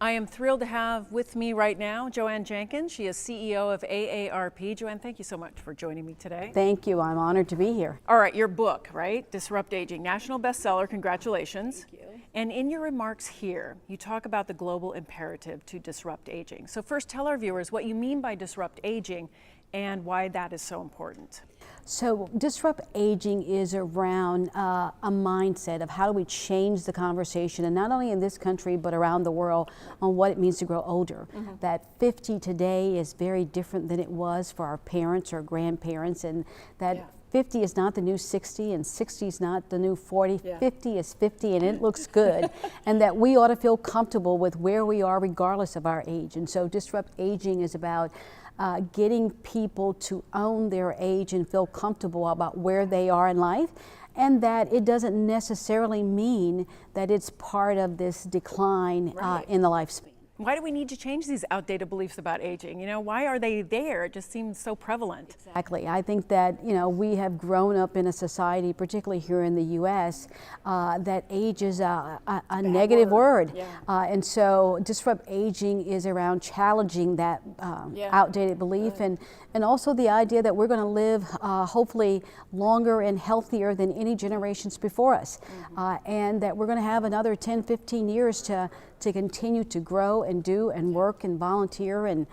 I am thrilled to have with me right now Ann Jenkins. She is CEO of AARP. Ann, thank you so much for joining me today. Thank you. I'm honored to be here. All right, your book, right? Disrupt Aging, national bestseller. Congratulations. Thank you. And in your remarks here, you talk about the global imperative to disrupt aging. So first, tell our viewers what you mean by disrupt aging and why that is so important. So disrupt aging is around a mindset of how do we change the conversation, and not only in this country but around the world, on what it means to grow older. That 50 today is very different than it was for our parents or grandparents, and that 50 is not the new 60 and 60 is not the new 40. 50 is 50 and it looks good. And that we ought to feel comfortable with where we are regardless of our age. And so disrupt aging is about getting people to own their age and feel comfortable about where they are in life, and that it doesn't necessarily mean that it's part of this decline in the lifespan. Why do we need to change these outdated beliefs about aging? You know, why are they there? It just seems so prevalent. Exactly. I think that, you know, we have grown up in a society, particularly here in the U.S., that age is a negative word. And so disrupt aging is around challenging that outdated belief, and also the idea that we're going to live hopefully longer and healthier than any generations before us, and that we're going to have another 10, 15 years to continue to grow and do and work and volunteer and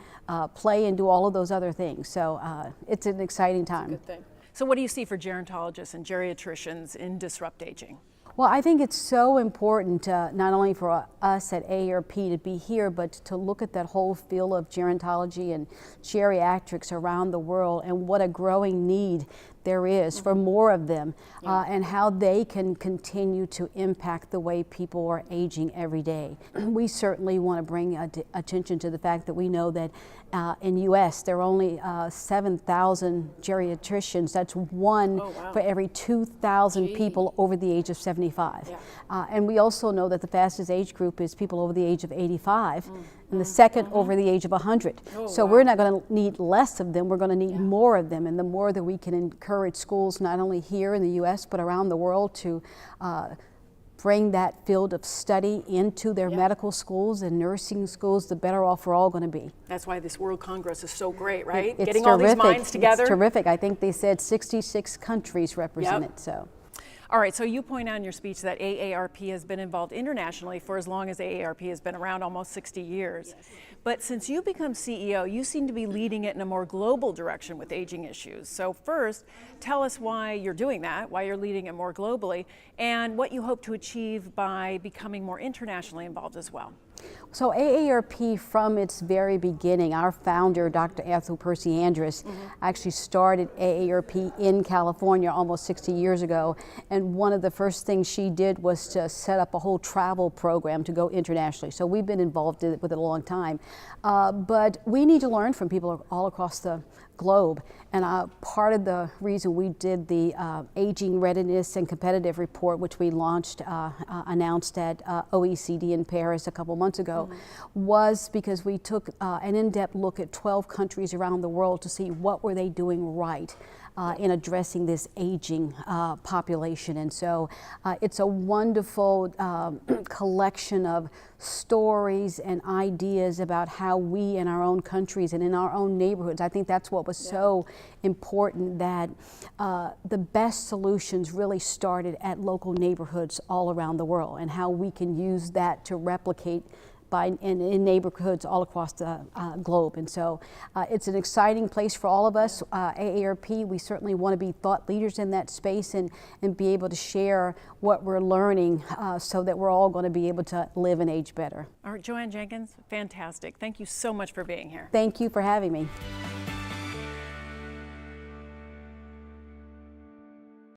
play and do all of those other things. So it's an exciting time. It's a good thing. So what do you see for gerontologists and geriatricians in disrupt aging? Well, I think it's so important not only for us at AARP to be here, but to look at that whole field of gerontology and geriatrics around the world, and what a growing need there is for more of them, and how they can continue to impact the way people are aging every day. We certainly want to bring attention to the fact that we know that in U.S. there are only 7,000 geriatricians. That's one for every 2,000 people over the age of 75. And we also know that the fastest age group is people over the age of 85. And the second over the age of 100. So we're not going to need less of them, we're going to need more of them. And the more that we can encourage schools, not only here in the U.S. but around the world, to bring that field of study into their medical schools and nursing schools, the better off we're all going to be. That's why this World Congress is so great, right? It's Getting terrific. all these minds together. It's terrific. I think they said 66 countries represented. So. All right, so you point out in your speech that AARP has been involved internationally for as long as AARP has been around, almost 60 years. But since you become CEO, you seem to be leading it in a more global direction with aging issues. So first, tell us why you're doing that, why you're leading it more globally, and what you hope to achieve by becoming more internationally involved as well. So AARP, from its very beginning, our founder, Dr. Ethel Percy Andrus, actually started AARP in California almost 60 years ago. And one of the first things she did was to set up a whole travel program to go internationally. So we've been involved with it a long time. But we need to learn from people all across the globe. And part of the reason we did the Aging Readiness and Competitive Report, which we launched, announced at OECD in Paris a couple months ago, was because we took an in-depth look at 12 countries around the world to see what were they doing right in addressing this aging population. And so it's a wonderful collection of stories and ideas about how we in our own countries and in our own neighborhoods, I think that's what was so important, that the best solutions really started at local neighborhoods all around the world, and how we can use that to replicate in neighborhoods all across the globe. And so it's an exciting place for all of us. AARP, we certainly want to be thought leaders in that space and be able to share what we're learning so that we're all going to be able to live and age better. All right, Ann Jenkins, fantastic. Thank you so much for being here. Thank you for having me.